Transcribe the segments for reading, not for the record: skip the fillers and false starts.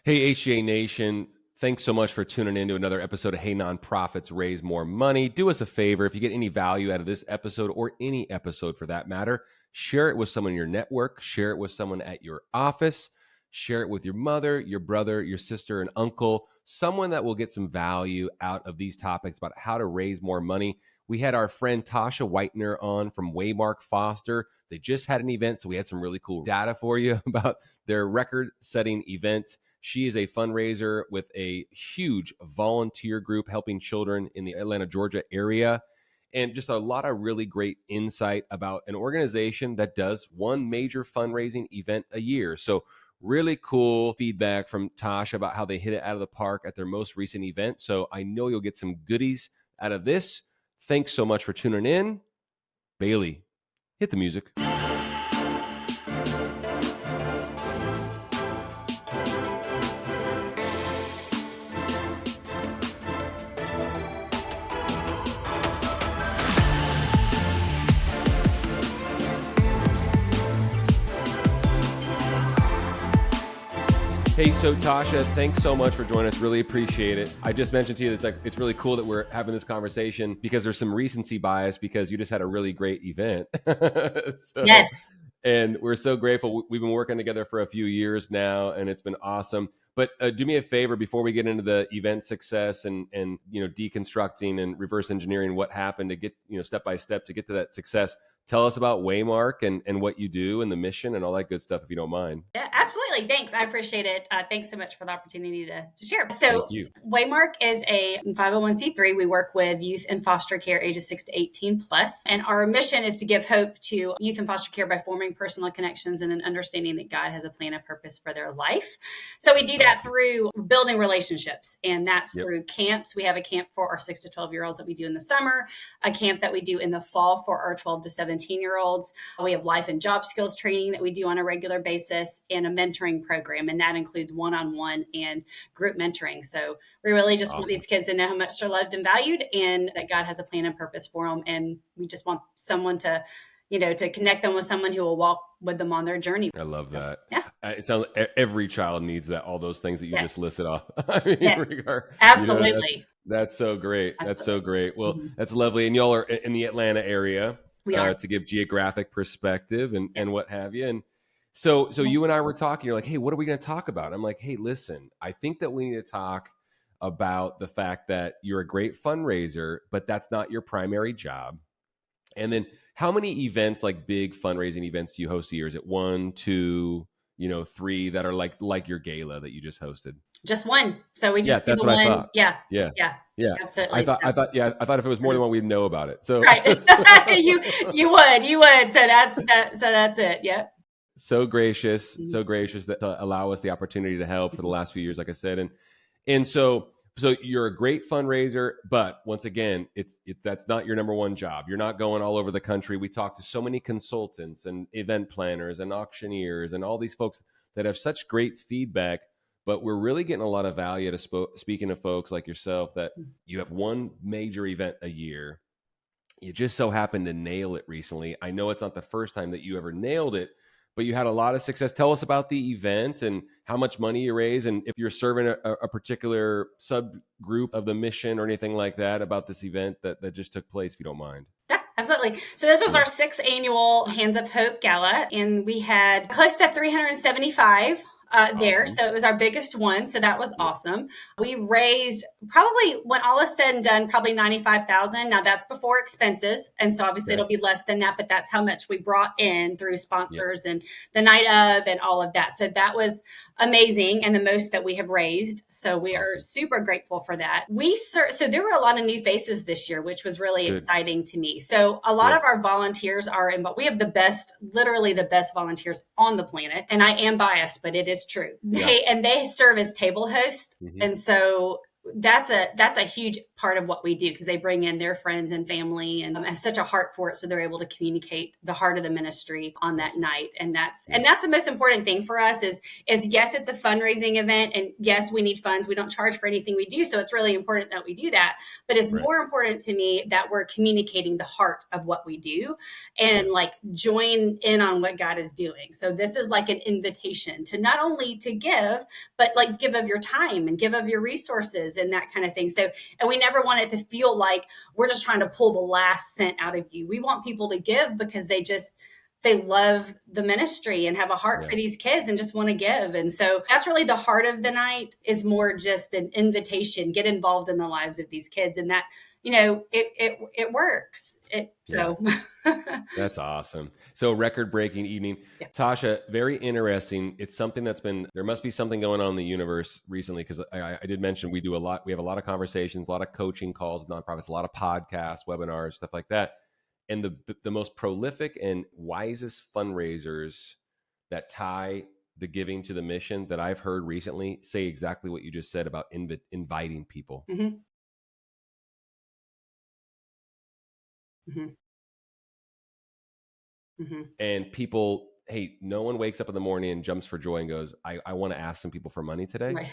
Hey, HGA Nation. Thanks so much for tuning in to another episode of Hey Nonprofits Raise More Money. Do us a favor. If you get any value out of this episode or any episode for that matter, share it with someone in your network, share it with someone at your office, share it with your mother, your brother, your sister, and uncle, someone that will get some value out of these topics about how to raise more money. We had our friend Tasha Whitener on from Waymark Foster. They just had an event, so we had some really cool data for you about their record-setting event. She is a fundraiser with a huge volunteer group helping children in the Atlanta, Georgia area. And just a lot of really great insight about an organization that does one major fundraising event a year. So really cool feedback from Tasha about how they hit it out of the park at their most recent event. So I know you'll get some goodies out of this. Thanks so much for tuning in. Bailey, hit the music. Hey, so Tasha, thanks so much for joining us. Really appreciate it. I just mentioned to you that it's really cool that we're having this conversation because there's some recency bias because you just had a really great event. Yes. And we're so grateful. We've been working together for a few years now, and it's been awesome. But do me a favor before we get into the event success and deconstructing and reverse engineering what happened to get step by step to get to that success. Tell us about Waymark and what you do and the mission and all that good stuff, if you don't mind. Yeah, absolutely. Thanks. I appreciate it. Thanks so much for the opportunity to share. So Thank you. Waymark is a 501c3. We work with youth in foster care ages 6 to 18 plus. And our mission is to give hope to youth in foster care by forming personal connections and an understanding that God has a plan and purpose for their life. So we do that through building relationships. And that's through camps. We have a camp for our 6 to 12-year-olds that we do in the summer, a camp that we do in the fall for our 12 to 17-year-olds. We have life and job skills training that we do on a regular basis and a mentoring program. And that includes one-on-one and group mentoring. So we really just want these kids to know how much they're loved and valued and that God has a plan and purpose for them. And we just want someone to connect them with someone who will walk with them on their journey. I love that. Yeah. It sounds like every child needs that, all those things that you just listed off. Yes, absolutely. That's so great. Absolutely. That's so great. Well, that's lovely. And y'all are in the Atlanta area. We are. To give geographic perspective and what have you. And so you and I were talking, you're like, hey, what are we going to talk about? I'm like, hey, listen, I think that we need to talk about the fact that you're a great fundraiser, but that's not your primary job. And then how many events, like big fundraising events, do you host a year? Is it 1, 2, 3 that are like your gala that you just hosted? Just one. So we just that's what I thought. Yeah. Absolutely. I thought if it was more than one, we'd know about it. So right. you would. So that's it. Yeah. So gracious that to allow us the opportunity to help for the last few years, like I said, and so you're a great fundraiser, but once again, that's not your number one job. You're not going all over the country. We talk to so many consultants and event planners and auctioneers and all these folks that have such great feedback. But we're really getting a lot of value out of speaking of folks like yourself that you have one major event a year. You just so happened to nail it recently. I know it's not the first time that you ever nailed it, but you had a lot of success. Tell us about the event and how much money you raise, and if you're serving a particular subgroup of the mission or anything like that about this event that just took place, if you don't mind. Yeah, absolutely. So this was our 6th annual Hands of Hope Gala, and we had close to 375 there. So it was our biggest one. So that was awesome. We raised probably, when all is said and done, probably $95,000. Now that's before expenses. And so obviously it'll be less than that, but that's how much we brought in through sponsors and the night of and all of that. So that was amazing and the most that we have raised. So we are super grateful for that. So there were a lot of new faces this year, which was really exciting to me. So a lot of our volunteers are but we have literally the best volunteers on the planet. And I am biased, but it is true. They serve as table hosts. And so that's a huge part of what we do, because they bring in their friends and family and have such a heart for it, so they're able to communicate the heart of the ministry on that night. And that's the most important thing for us is yes, it's a fundraising event, and yes, we need funds. We don't charge for anything we do, so it's really important that we do that. But it's more important to me that we're communicating the heart of what we do and like join in on what God is doing. So this is like an invitation to not only to give, but like give of your time and give of your resources and that kind of thing. So, and we never want it to feel like we're just trying to pull the last cent out of you. We want people to give because they love the ministry and have a heart for these kids and just want to give. And so that's really the heart of the night, is more just an invitation, get involved in the lives of these kids. And that, it works. That's awesome. So record-breaking evening. Tasha, very interesting. It's something there must be something going on in the universe recently, because I did mention we have a lot of conversations, a lot of coaching calls with nonprofits, a lot of podcasts, webinars, stuff like that. And the most prolific and wisest fundraisers that tie the giving to the mission that I've heard recently say exactly what you just said about inviting people. Mm-hmm. Mm-hmm. Mm-hmm. And people, hey, no one wakes up in the morning and jumps for joy and goes, I want to ask some people for money today. Right.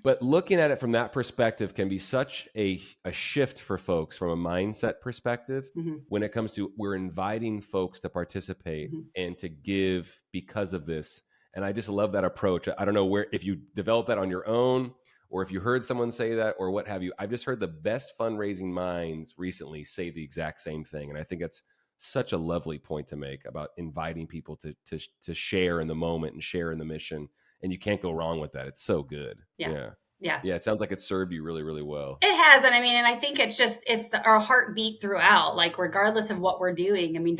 But looking at it from that perspective can be such a shift for folks from a mindset perspective when it comes to we're inviting folks to participate and to give because of this. And I just love that approach. I don't know if you developed that on your own or if you heard someone say that or what have you. I've just heard the best fundraising minds recently say the exact same thing. And I think that's such a lovely point to make about inviting people to share in the moment and share in the mission. And you can't go wrong with that. It's so good. Yeah. It sounds like it served you really, really well. It has. And I think it's our heartbeat throughout, like regardless of what we're doing. I mean,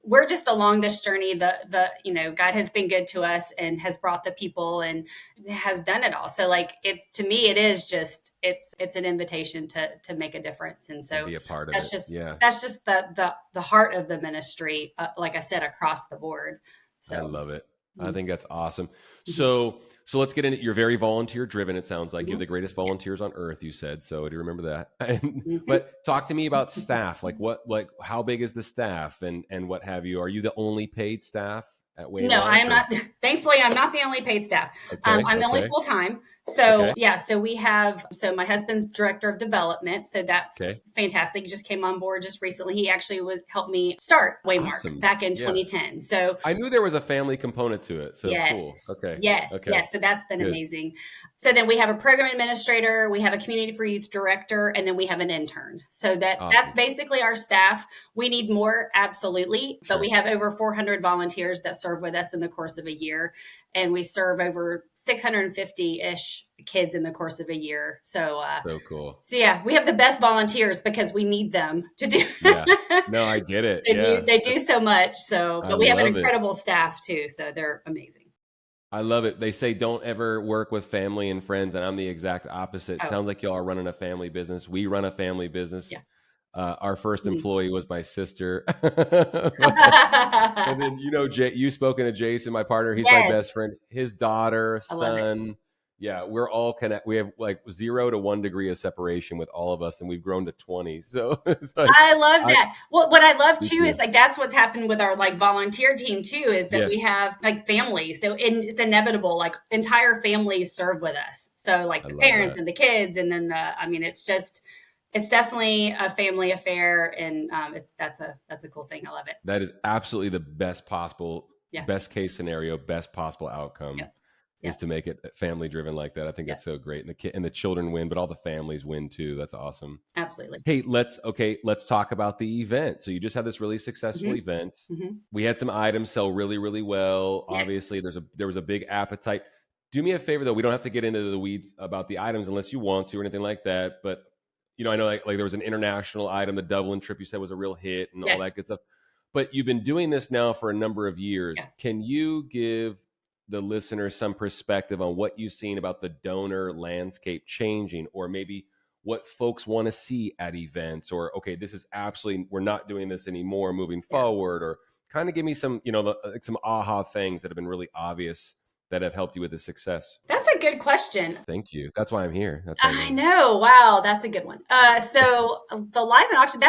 we're just along this journey. God has been good to us and has brought the people and has done it all. So like, to me, it is just, it's an invitation to make a difference. And so be a part of that's it. That's just the heart of the ministry. Like I said, across the board. So I love it. I think that's awesome. So let's get into, you're very volunteer driven. It sounds like you're the greatest volunteers on earth, you said. So I do remember that. But talk to me about staff. Like how big is the staff and what have you? Are you the only paid staff at Waymark? No, I am not. Thankfully, I'm not the only paid staff. I'm the only full-time. So so we have, my husband's director of development. So that's fantastic. He just came on board just recently. He actually would help me start Waymark back in 2010. So I knew there was a family component to it. So cool. Okay. Yes. So that's been amazing. So then we have a program administrator, we have a community for youth director, and then we have an intern. So that's basically our staff. We need more, absolutely. But we have over 400 volunteers that serve with us in the course of a year. And we serve over 650-ish kids in the course of a year. So cool. So we have the best volunteers because we need them to do. No, I get it. They do so much. So, but we have an incredible staff too. So they're amazing. I love it. They say don't ever work with family and friends, and I'm the exact opposite. It sounds like y'all are running a family business. We run a family business. Our first employee was my sister. And then, you've spoken to Jason, my partner. He's my best friend. His daughter, son. Yeah, we're all connected. We have like 0 to 1 degree of separation with all of us, and we've grown to 20. So it's like, I love that. Well, what I love too is like that's what's happened with our like volunteer team too, is that we have like families. So it's inevitable, like entire families serve with us. So like the parents and the kids, and then it's definitely a family affair, and that's a cool thing. I love it. That is absolutely the best possible, best case scenario, best possible outcome. Is to make it family driven like that. I think that's so great. And the children win, but all the families win too. That's awesome. Absolutely. Hey, let's talk about the event. So you just had this really successful event. We had some items sell really, really well. Obviously there was a big appetite. Do me a favor though. We don't have to get into the weeds about the items unless you want to or anything like that. But I know like there was an international item, the Dublin trip you said was a real hit and all that good stuff. But you've been doing this now for a number of years. Can you give the listener some perspective on what you've seen about the donor landscape changing, or maybe what folks want to see at events, or, okay, this is absolutely, we're not doing this anymore moving forward, or kind of give me some, some aha things that have been really obvious that have helped you with the success? That's a good question. Thank you. That's why I'm here. That's why I'm I here. know. Wow, that's a good one. So the live and auction,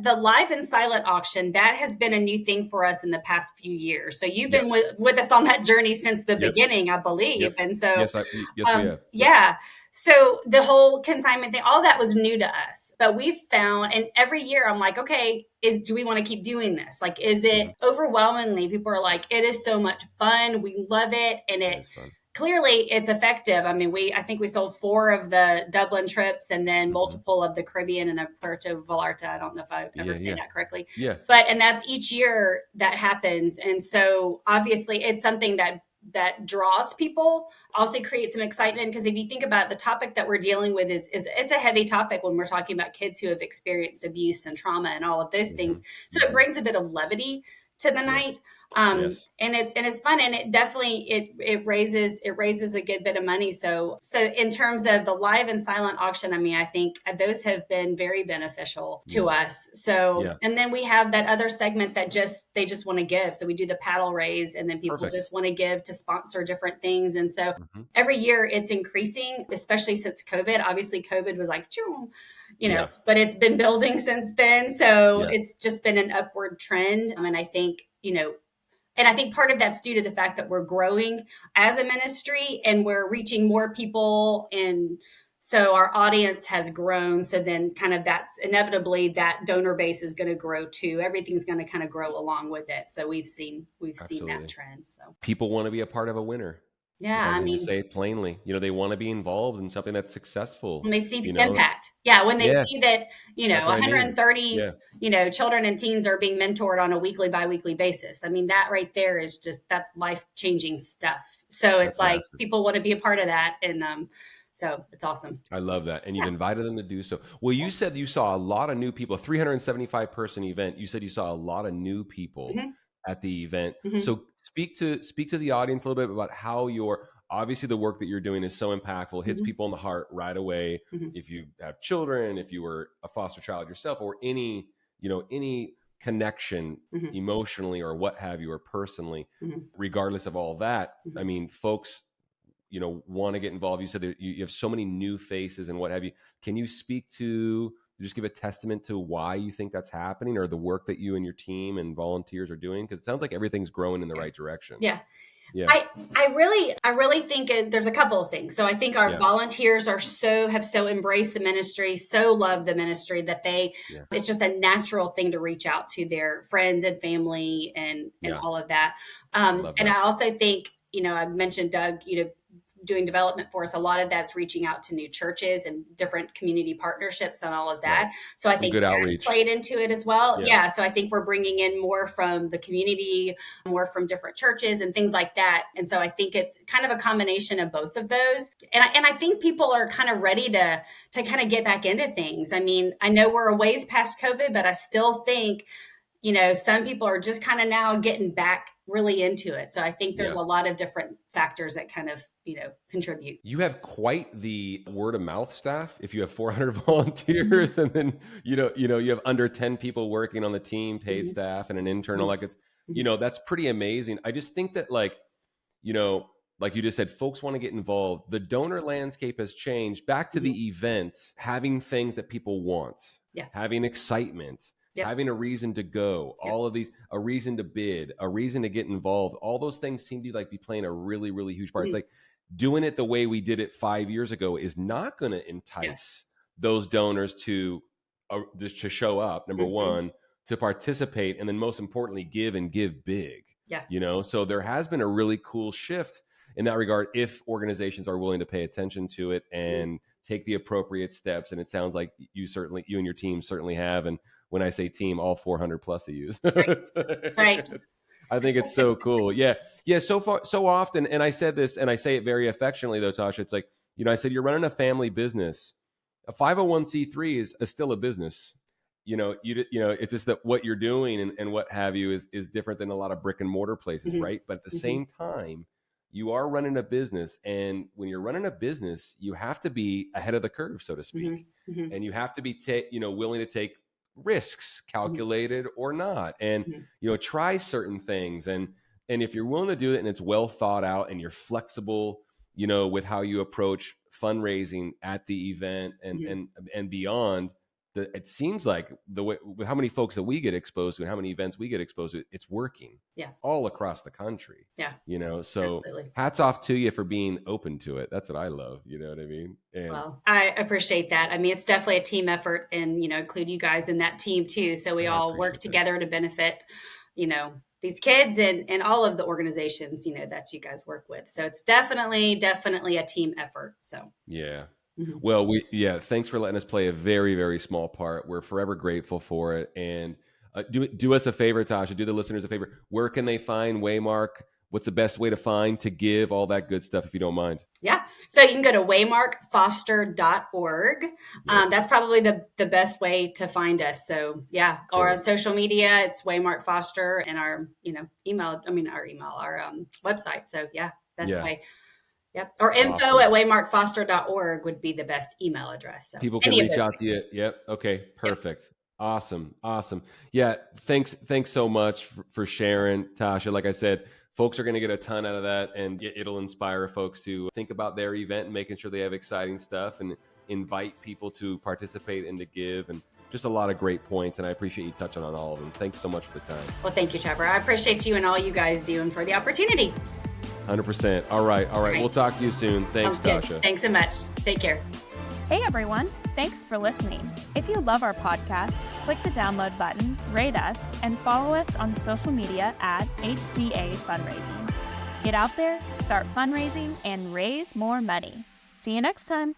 the live and silent auction, that has been a new thing for us in the past few years. So you've Yep. been with us on that journey since the Yep. beginning, I believe. Yep. And so, Yes, we have. Yep. yeah. So the whole consignment thing, all that was new to us. But we've found, and every year I'm like, okay, do we want to keep doing this? Like, is it overwhelmingly people are like, it is so much fun. We love it. And It's fun. clearly it's effective. I mean, I think we sold 4 of the Dublin trips and then multiple of the Caribbean and a Puerto Vallarta. I don't know if I ever say that correctly. Yeah. But, and that's each year that happens. And so obviously it's something that draws people, also creates some excitement. Because if you think about the topic that we're dealing with is it's a heavy topic when we're talking about kids who have experienced abuse and trauma and all of those things. So it brings a bit of levity to the night. And it's fun, and it definitely it raises a good bit of money. So in terms of the live and silent auction, I mean, I think those have been very beneficial to us. So and then we have that other segment that they just want to give. So we do the paddle raise, and then people just want to give to sponsor different things. And so every year it's increasing, especially since COVID. Obviously, COVID was like, but it's been building since then. So it's just been an upward trend. And I think, and I think part of that's due to the fact that we're growing as a ministry and we're reaching more people. And so our audience has grown. So then kind of that's inevitably that donor base is going to grow too. Everything's going to kind of grow along with it. So we've seen that trend. So people want to be a part of a winner. Yeah, I mean, to say it plainly, they want to be involved in something that's successful. When they see the impact. Yeah, when they see that, 130, children and teens are being mentored on a weekly, biweekly basis. I mean, that right there is that's life-changing stuff. So it's like massive. People want to be a part of that. And so it's awesome. I love that. And you've invited them to do so. Well, you said you saw a lot of new people, a 375 person event. You said you saw a lot of new people at the event. So speak to the audience a little bit about how obviously the work that you're doing is so impactful, hits people in the heart right away. If you have children, if you were a foster child yourself, or any connection emotionally or what have you, or personally, regardless of all that, I mean, folks, want to get involved. You said that you have so many new faces and what have you. Can you speak to, just give a testament to why you think that's happening, or the work that you and your team and volunteers are doing? Because it sounds like everything's growing in the right direction. Yeah. I really think there's a couple of things. So I think our volunteers have so embraced the ministry, so love the ministry that it's just a natural thing to reach out to their friends and family and all of that. And I also think, I mentioned Doug, doing development for us. A lot of that's reaching out to new churches and different community partnerships and all of that. So I think that played into it as well. Yeah. So I think we're bringing in more from the community, more from different churches and things like that. And so I think it's kind of a combination of both of those. And I think people are kind of ready to kind of get back into things. I mean, I know we're a ways past COVID, but I still think, some people are just kind of now getting back really into it. So I think there's a lot of different factors that kind of, contribute. You have quite the word of mouth staff. If you have 400 volunteers and then, you have under 10 people working on the team, paid staff and an internal, like it's, that's pretty amazing. I just think that like you just said, folks want to get involved. The donor landscape has changed. Back to the event, having things that people want, having excitement, having a reason to go, all of these, a reason to bid, a reason to get involved. All those things seem to be playing a really, really huge part. It's like doing it the way we did it 5 years ago is not going to entice those donors to just to show up, number one, to participate, and then most importantly, give and give big. So there has been a really cool shift in that regard if organizations are willing to pay attention to it and take the appropriate steps. And it sounds like you and your team certainly have. And when I say team, all 400 plus of you. Right. I think it's so cool. Yeah. So often, and I said this, and I say it very affectionately though, Tasha, it's like, I said, you're running a family business. A 501c3 is still a business. It's just that what you're doing and what have you is different than a lot of brick and mortar places, right? But at the same time, you are running a business, and when you're running a business, you have to be ahead of the curve, so to speak, and you have to be willing to take risks, calculated or not, and try certain things, and And if you're willing to do it and it's well thought out and you're flexible, with how you approach fundraising at the event and beyond, it seems like the way, how many folks that we get exposed to and how many events we get exposed to, it's working all across the country. Yeah. So absolutely. Hats off to you for being open to it. That's what I love. You know what I mean? And well, I appreciate that. I mean, it's definitely a team effort, and, include you guys in that team too. So we all work together to benefit, these kids and all of the organizations, that you guys work with. So it's definitely a team effort. So, yeah. Well, thanks for letting us play a very, very small part. We're forever grateful for it. And do us a favor, Tasha, do the listeners a favor. Where can they find Waymark? What's the best way to give, all that good stuff, if you don't mind? Yeah. So you can go to waymarkfoster.org. That's probably the best way to find us. So cool. Or on social media, it's Waymark Foster, and our, our website. So that's the way. Yep. Or info@waymarkfoster.org would be the best email address. So people can reach out to you. Yep. Okay. Perfect. Yep. Awesome. Yeah. Thanks so much for sharing, Tasha. Like I said, folks are going to get a ton out of that, and it'll inspire folks to think about their event and making sure they have exciting stuff and invite people to participate and to give, and just a lot of great points. And I appreciate you touching on all of them. Thanks so much for the time. Well, thank you, Trevor. I appreciate you and all you guys do and for the opportunity. 100%. All right. We'll talk to you soon. Thanks, Tasha. Thanks so much. Take care. Hey, everyone. Thanks for listening. If you love our podcast, click the download button, rate us, and follow us on social media at HTA Fundraising. Get out there, start fundraising, and raise more money. See you next time.